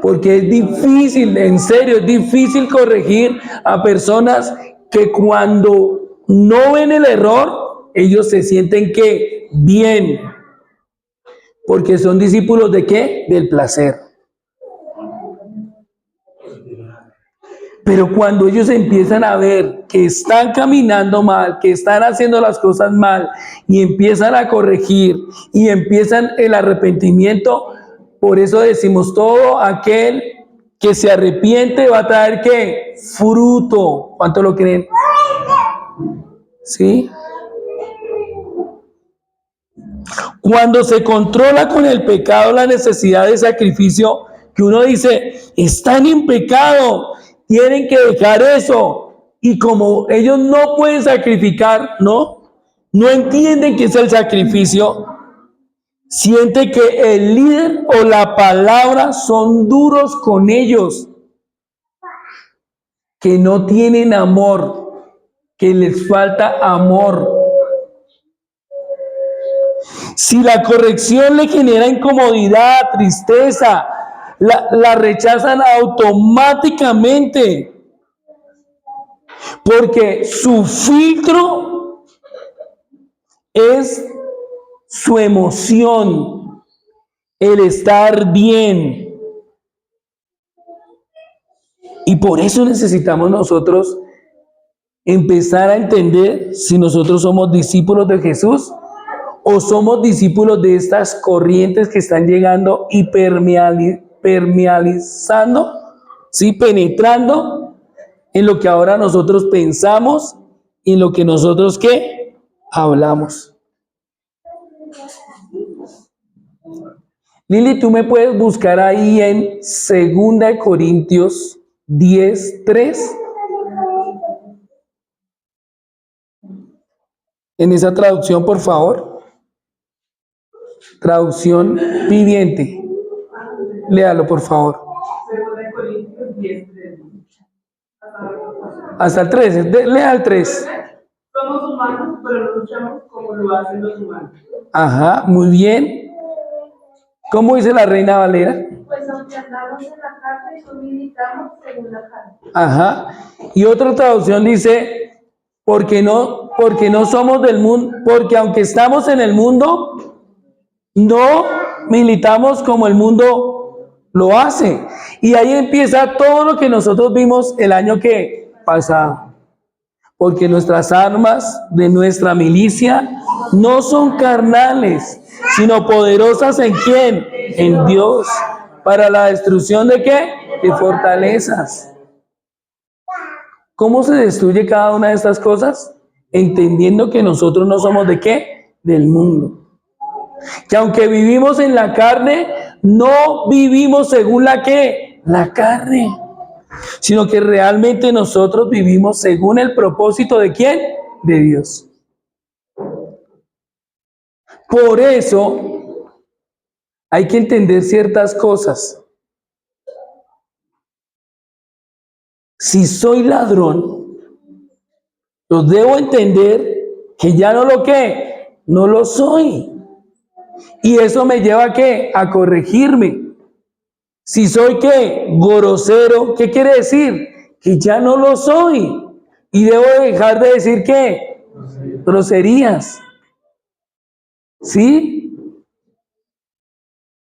Porque es difícil, en serio, es difícil corregir a personas que cuando no ven el error, ellos se sienten que bien. Porque son discípulos ¿de qué? Del placer. Pero cuando ellos empiezan a ver que están caminando mal, que están haciendo las cosas mal, y empiezan a corregir, y empiezan el arrepentimiento, por eso decimos, todo aquel que se arrepiente va a traer ¿qué? Fruto. ¿Cuánto lo creen? ¿Sí? Cuando se controla con el pecado la necesidad de sacrificio, que uno dice, están en pecado, tienen que dejar eso. Y como ellos no pueden sacrificar, no entienden qué es el sacrificio, siente que el líder o la palabra son duros con ellos, que no tienen amor, que les falta amor. Si la corrección le genera incomodidad, tristeza, la rechazan automáticamente, porque su filtro es su emoción, el estar bien. Y por eso necesitamos nosotros empezar a entender si nosotros somos discípulos de Jesús o somos discípulos de estas corrientes que están llegando y permealizando, ¿sí? Penetrando en lo que ahora nosotros pensamos y en lo que nosotros ¿qué? Hablamos. Lili, tú me puedes buscar ahí en 2 Corintios 10:3. En esa traducción, por favor. Traducción viviente. Léalo, por favor. 2 Corintios 10:3. Hasta el 3. Lea el 3. Somos humanos, pero no luchamos como lo hacen los humanos. Ajá, muy bien. ¿Cómo dice la Reina Valera? Pues aunque andamos en la carne, no militamos según la carne. Ajá. Y otra traducción dice, porque no somos del mundo, porque aunque estamos en el mundo, no militamos como el mundo lo hace. Y ahí empieza todo lo que nosotros vimos el año que pasado. Porque nuestras armas de nuestra milicia no son carnales, sino poderosas ¿en quién? En Dios. ¿Para la destrucción de qué? De fortalezas. ¿Cómo se destruye cada una de estas cosas? Entendiendo que nosotros no somos ¿de qué? Del mundo. Que aunque vivimos en la carne, no vivimos según la ¿qué? La carne. Sino que realmente nosotros vivimos según el propósito ¿de quién? De Dios. Por eso hay que entender ciertas cosas. Si soy ladrón, yo debo entender que ya no lo ¿qué? No lo soy. Y eso me lleva ¿a qué? A corregirme. Si soy ¿qué? Grosero, ¿qué quiere decir? Que ya no lo soy. Y debo dejar de decir ¿qué? Groserías. ¿Sí?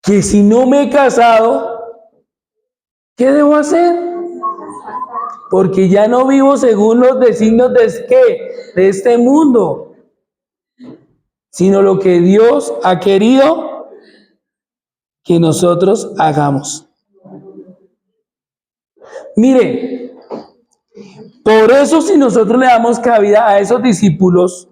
Que si no me he casado, ¿qué debo hacer? Porque ya no vivo según los designios de ¿qué? De este mundo, sino lo que Dios ha querido que nosotros hagamos. Mire, por eso si nosotros le damos cabida a esos discípulos,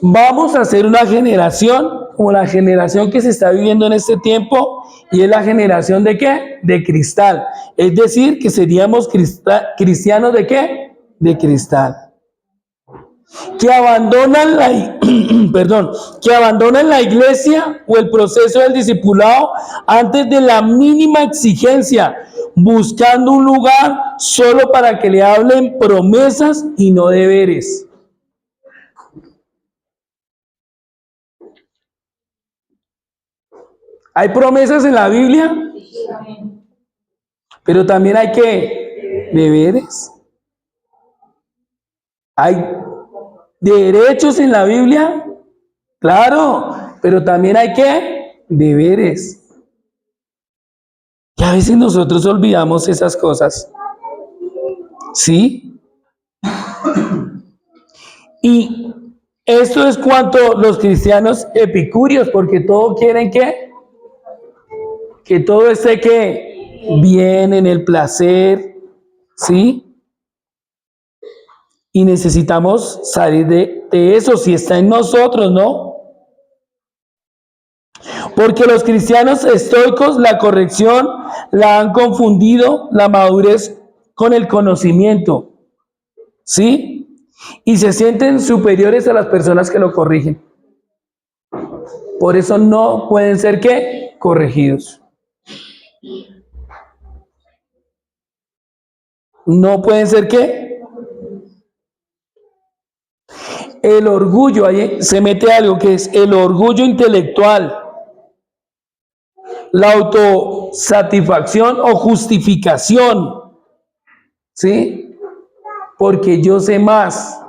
vamos a ser una generación como la generación que se está viviendo en este tiempo, y es la generación ¿de qué? De cristal. Es decir, que seríamos cristianos ¿de qué? De cristal. Que abandonan que abandonan la iglesia o el proceso del discipulado antes de la mínima exigencia, buscando un lugar solo para que le hablen promesas y no deberes. ¿Hay promesas en la Biblia? Pero también hay ¿qué? Deberes. ¿Hay derechos en la Biblia? Claro, pero también hay ¿qué? Deberes. Y a veces nosotros olvidamos esas cosas. ¿Sí? Y esto es cuanto los cristianos epicúreos, porque todos quieren ¿qué? Que todo esté ¿qué? Bien, en el placer. ¿Sí? Y necesitamos salir de eso si está en nosotros, ¿no? Porque los cristianos estoicos la corrección la han confundido la madurez con el conocimiento, ¿sí? Y se sienten superiores a las personas que lo corrigen. Por eso no pueden ser, ¿qué? Corregidos. No pueden ser, ¿qué? El orgullo, ahí se mete algo que es el orgullo intelectual, la autosatisfacción o justificación, ¿sí? Porque yo sé más.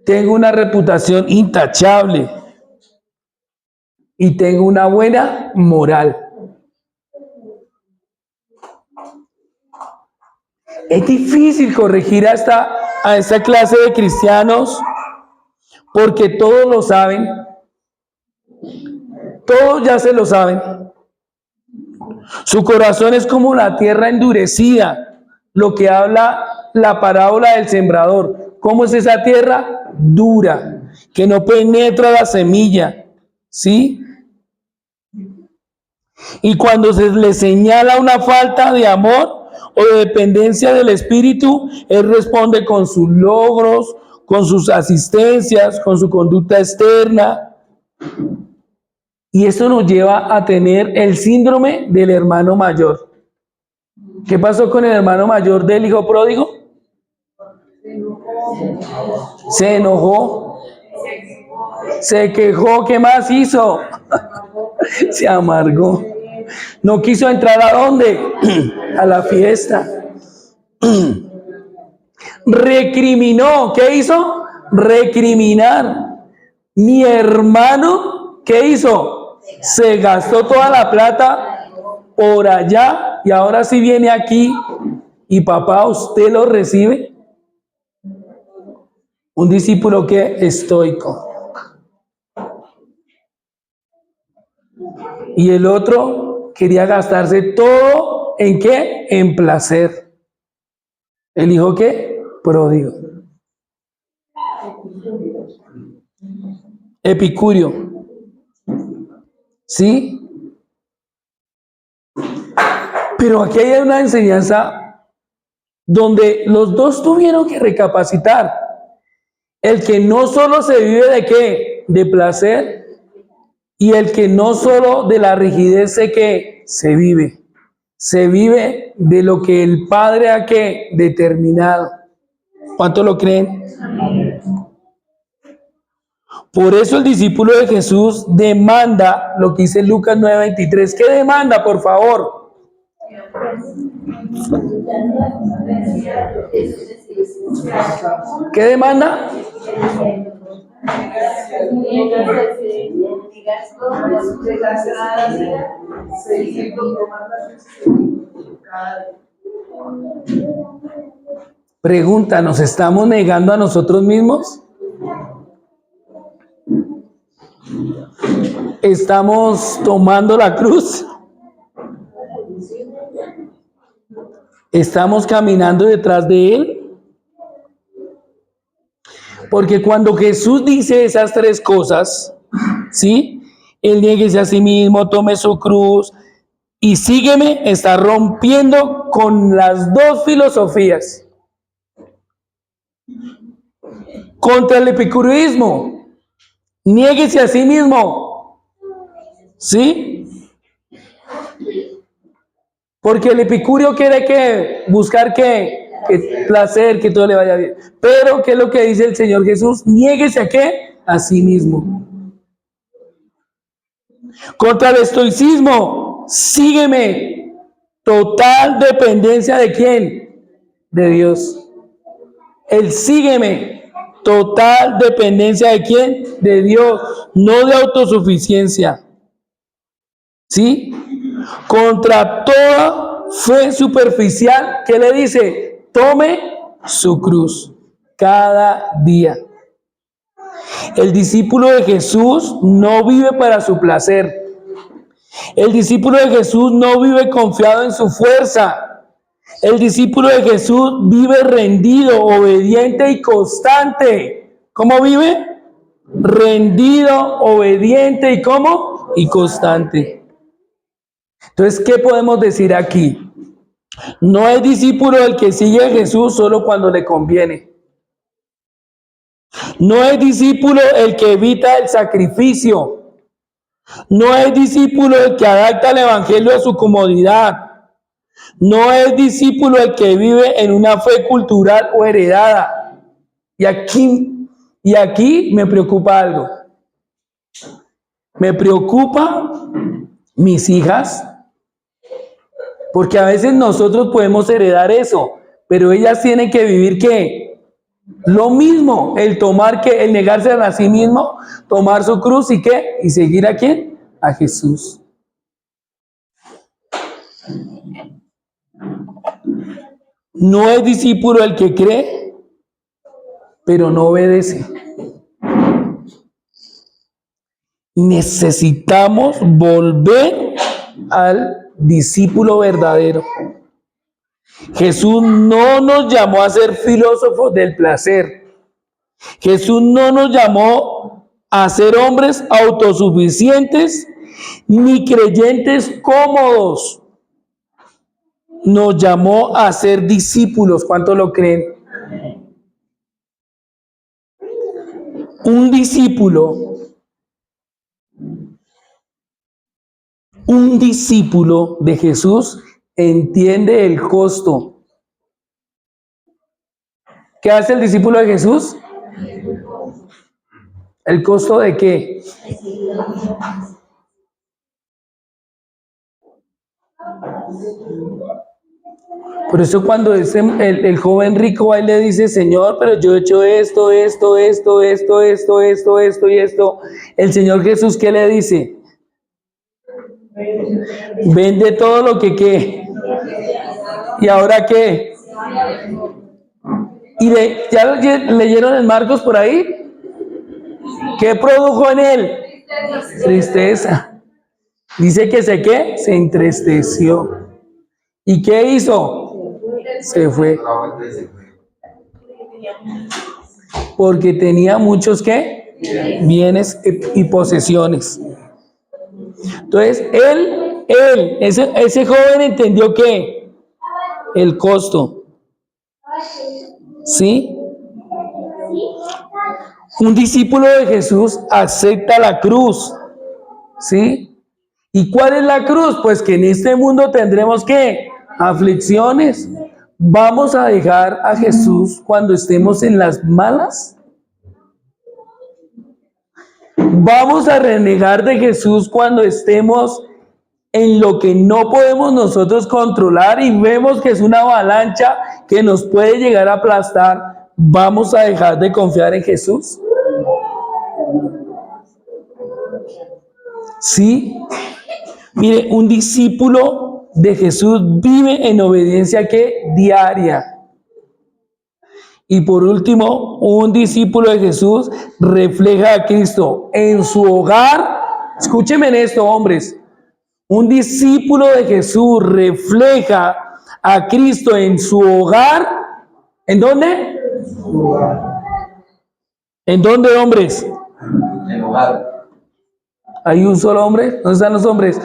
Tengo una reputación intachable y tengo una buena moral. Es difícil corregir a esta clase de cristianos porque todos lo saben. Todos ya se lo saben. Su corazón es como la tierra endurecida, lo que habla la parábola del sembrador. ¿Cómo es esa tierra? Dura, que no penetra la semilla, ¿sí? Y cuando se le señala una falta de amor o de dependencia del Espíritu, él responde con sus logros, con sus asistencias, con su conducta externa. Y esto nos lleva a tener el síndrome del hermano mayor. ¿Qué pasó con el hermano mayor del hijo pródigo? Se enojó, se quejó, ¿qué más hizo? Se amargó. No quiso entrar ¿a dónde? A la fiesta. Recriminó. ¿Qué hizo? Recriminar. Mi hermano, ¿qué hizo? Se gastó toda la plata por allá y ahora sí viene aquí y papá, ¿usted lo recibe? Un discípulo que estoico. Y el otro quería gastarse todo ¿en qué? En placer. ¿El hijo qué? Pródigo. Epicurio. ¿Sí? Pero aquí hay una enseñanza donde los dos tuvieron que recapacitar. El que no solo se vive de qué? De placer. Y el que no solo de la rigidez de que se vive de lo que el Padre ha que determinado. ¿Cuánto lo creen? Por eso el discípulo de Jesús demanda lo que dice Lucas 9:23. ¿Qué demanda, por favor? ¿Qué demanda? Pregunta, ¿nos estamos negando a nosotros mismos? ¿Estamos tomando la cruz? ¿Estamos caminando detrás de Él? Porque cuando Jesús dice esas tres cosas, ¿sí? Él niéguese a sí mismo, tome su cruz y sígueme, está rompiendo con las dos filosofías. Contra el epicureísmo, niéguese a sí mismo, ¿sí? Porque el epicurio quiere que buscar que placer, que todo le vaya bien. Pero ¿qué es lo que dice el Señor Jesús? Niéguese a qué? A sí mismo. Contra el estoicismo, sígueme. Total dependencia de quién? De Dios. El sígueme. Total dependencia de quién? De Dios. No de autosuficiencia. ¿Sí? Contra toda fe superficial, ¿qué le dice? Tome su cruz cada día. El discípulo de Jesús no vive para su placer. El discípulo de Jesús no vive confiado en su fuerza, El discípulo de Jesús vive rendido, obediente y constante. ¿Cómo vive? Rendido, obediente y ¿cómo? Y constante. Entonces, ¿qué podemos decir aquí? No es discípulo el que sigue a Jesús solo cuando le conviene. No es discípulo el que evita el sacrificio. No es discípulo el que adapta el evangelio a su comodidad. No es discípulo el que vive en una fe cultural o heredada. Y aquí me preocupa algo. Me preocupa mis hijas, porque a veces nosotros podemos heredar eso, pero ellas tienen que vivir ¿qué? Lo mismo, el negarse a sí mismo, tomar su cruz y ¿qué? Y seguir ¿a quién? A Jesús. No es discípulo el que cree, pero no obedece. Necesitamos volver al discípulo verdadero. Jesús no nos llamó a ser filósofos del placer. Jesús no nos llamó a ser hombres autosuficientes ni creyentes cómodos. Nos llamó a ser discípulos. ¿Cuántos lo creen? Un discípulo de Jesús entiende el costo. ¿Qué hace el discípulo de Jesús? ¿El costo de qué? Por eso cuando el joven rico va y le dice, Señor, pero yo he hecho esto, y esto. El Señor Jesús, ¿qué le dice? Vende todo lo que ¿qué? ¿Y ahora qué? ¿Ya leyeron en Marcos por ahí? ¿Qué produjo en él? Tristeza. Dice que se entristeció. ¿Y qué hizo? Se fue. Porque tenía muchos ¿qué? Bienes y posesiones. Entonces, ese joven entendió que el costo. ¿Sí? Un discípulo de Jesús acepta la cruz. ¿Sí? ¿Y cuál es la cruz? Pues que en este mundo tendremos ¿qué? Aflicciones. ¿Vamos a dejar a Jesús cuando estemos en las malas? ¿Vamos a renegar de Jesús cuando estemos en lo que no podemos nosotros controlar y vemos que es una avalancha que nos puede llegar a aplastar? ¿Vamos a dejar de confiar en Jesús? Sí. Mire, un discípulo de Jesús vive en obediencia ¿qué? Diaria. Y por último, un discípulo de Jesús refleja a Cristo en su hogar. Escúchenme en esto, hombres. Un discípulo de Jesús refleja a Cristo en su hogar. ¿En dónde? ¿En dónde, hombres? En el hogar. ¿Hay un solo hombre? ¿Dónde están los hombres?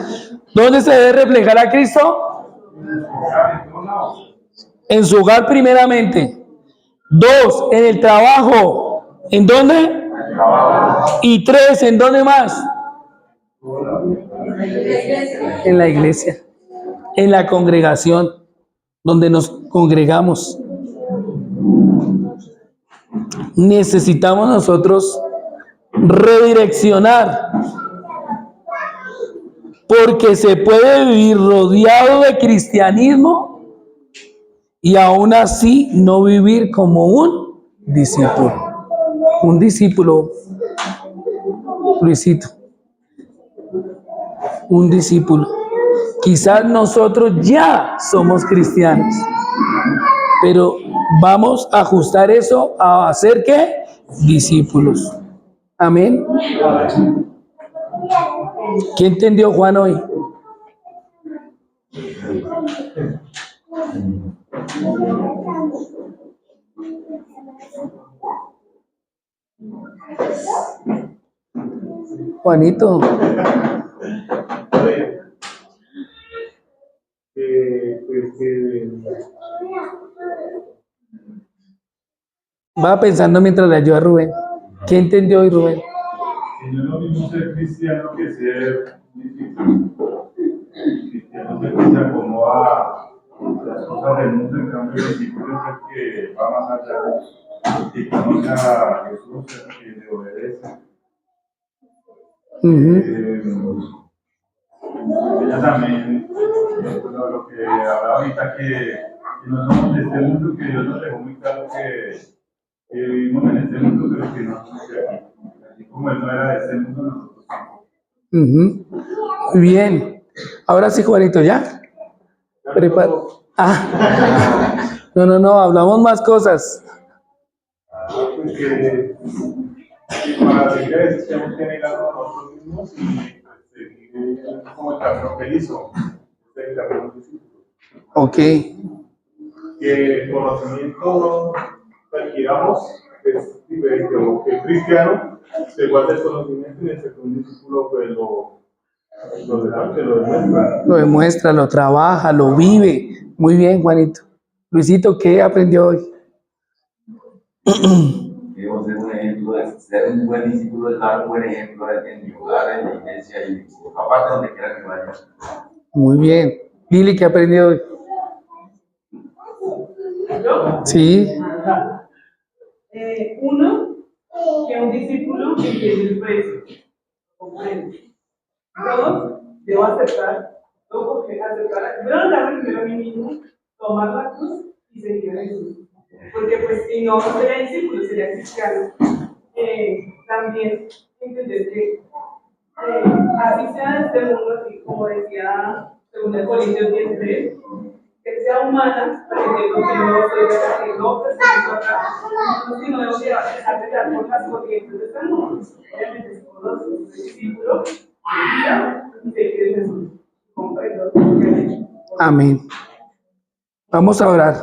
¿Dónde se debe reflejar a Cristo? En su hogar primeramente. 2, en el trabajo. ¿En dónde? Y 3, ¿en dónde más? En la iglesia. En la congregación, donde nos congregamos. Necesitamos nosotros redireccionar, porque se puede vivir rodeado de cristianismo y aún así no vivir como un discípulo. Un discípulo, Luisito, un discípulo. Quizás nosotros ya somos cristianos, pero vamos a ajustar eso a hacer ¿qué? Discípulos. Amén. ¿Qué entendió Juan hoy? Juanito, va pensando mientras le ayuda a Rubén. ¿Qué entendió hoy, Rubén? Que no es lo mismo ser cristiano que ser discípulo. Cristiano se acomoda las cosas del mundo, en cambio el discípulo es el que va más allá, que conoce a Jesús, el que le obedece. Ella también, bueno, lo que hablaba ahorita, que no somos de este mundo, que Dios nos dejó muy claro que vivimos en este mundo, pero que no somos de aquí. Así como Él no era de este mundo, nosotros tampoco. Muy bien. Ahora sí, Juanito, ¿ya? No, hablamos más cosas. Pues que para seguir a Jesús tenemos que negarnos a nosotros mismos y seguir como el camino que Él hizo, el camino del discípulo. Ok. Que el conocimiento que adquiramos es diferente, o que el cristiano se guarda el conocimiento y el un discípulo pues lo demuestra. Lo demuestra, lo trabaja, lo vive. Muy bien, Juanito. Luisito, ¿qué aprendió hoy? Debemos ser un ejemplo, de ser un buen discípulo, es dar un buen ejemplo en mi hogar, en la iglesia y aparte donde quiera que vaya. Muy bien. Lili, ¿qué aprendió hoy? ¿Yo? Sí. Uno, que un discípulo entiende el precio, comprende. Dos, debo aceptar, primero darme primero a mí mismo, tomar la cruz y seguir a Jesús. Porque pues si no sería discípulo, sería cristiano. También entender que así sea en este mundo, así como decía según el Corintios 10:3, que sea humana, para que no soy de la que no pertenezco acá, si no debo dejar de dar por las corrientes de este mundo. Obviamente, si conozco un discípulo, y seguir en Jesús. Comprendo. Amén. Vamos a orar.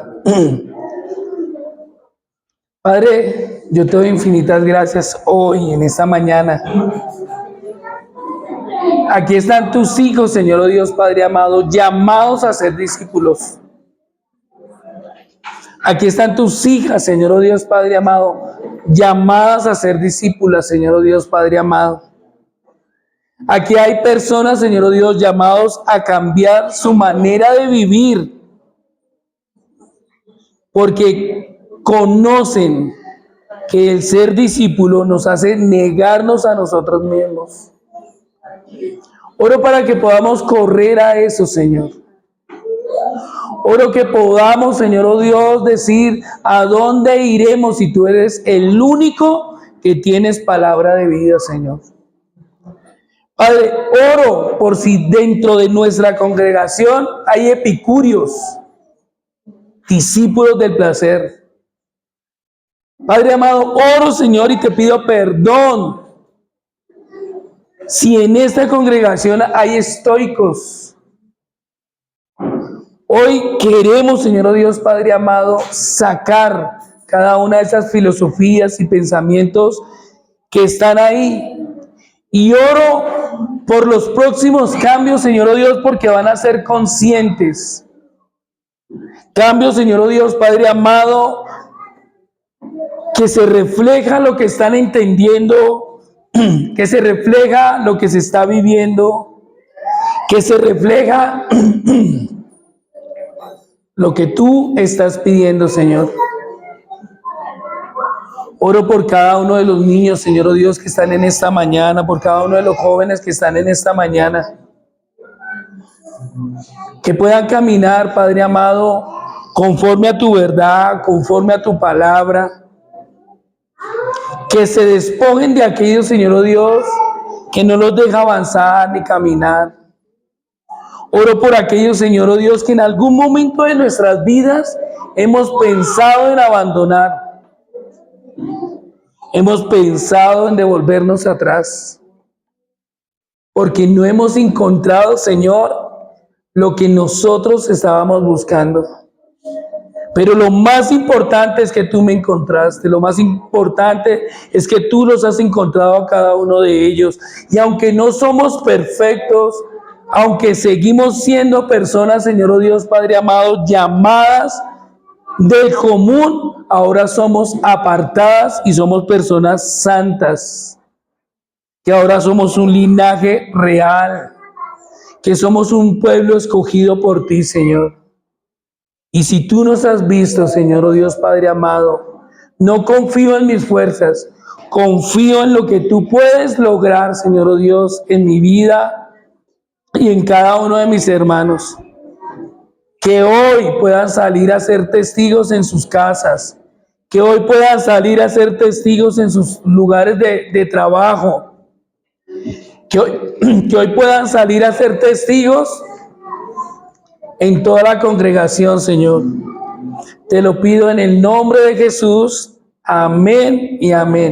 Padre, yo te doy infinitas gracias hoy, en esta mañana. Aquí están tus hijos, Señor, oh Dios Padre amado, llamados a ser discípulos. Aquí están tus hijas, Señor, oh Dios Padre amado, llamadas a ser discípulas, Señor, oh Dios Padre amado. Aquí hay personas, Señor, oh Dios, llamados a cambiar su manera de vivir, porque conocen que el ser discípulo nos hace negarnos a nosotros mismos. Oro para que podamos correr a eso, Señor. Oro que podamos, Señor, oh Dios, decir a dónde iremos si tú eres el único que tienes palabra de vida, Señor. Padre, oro por si dentro de nuestra congregación hay epicúreos, discípulos del placer. Padre amado, oro, Señor, y te pido perdón si en esta congregación hay estoicos. Hoy queremos, Señor, oh Dios Padre amado, sacar cada una de esas filosofías y pensamientos que están ahí. Y oro por los próximos cambios, Señor, oh Dios, porque van a ser conscientes. Cambios, Señor, oh Dios Padre amado, que se refleja lo que están entendiendo, que se refleja lo que se está viviendo, que se refleja lo que tú estás pidiendo, Señor. Oro por cada uno de los niños, Señor, oh Dios, que están en esta mañana, por cada uno de los jóvenes que están en esta mañana. Que puedan caminar, Padre amado, conforme a tu verdad, conforme a tu palabra. Que se despojen de aquellos, Señor, oh Dios, que no los deja avanzar ni caminar. Oro por aquellos, Señor, oh Dios, que en algún momento de nuestras vidas hemos pensado en abandonar. Hemos pensado en devolvernos atrás. Porque no hemos encontrado, Señor, lo que nosotros estábamos buscando. Pero lo más importante es que tú me encontraste, lo más importante es que tú los has encontrado a cada uno de ellos. Y aunque no somos perfectos, aunque seguimos siendo personas, Señor, oh Dios Padre amado, llamadas del común, ahora somos apartadas y somos personas santas. Que ahora somos un linaje real, que somos un pueblo escogido por ti, Señor. Y si tú nos has visto, Señor, oh Dios Padre amado, no confío en mis fuerzas, confío en lo que tú puedes lograr, Señor, oh Dios, en mi vida y en cada uno de mis hermanos. Que hoy puedan salir a ser testigos en sus casas, que hoy puedan salir a ser testigos en sus lugares de trabajo, que hoy puedan salir a ser testigos en toda la congregación, Señor. Te lo pido en el nombre de Jesús. Amén y amén.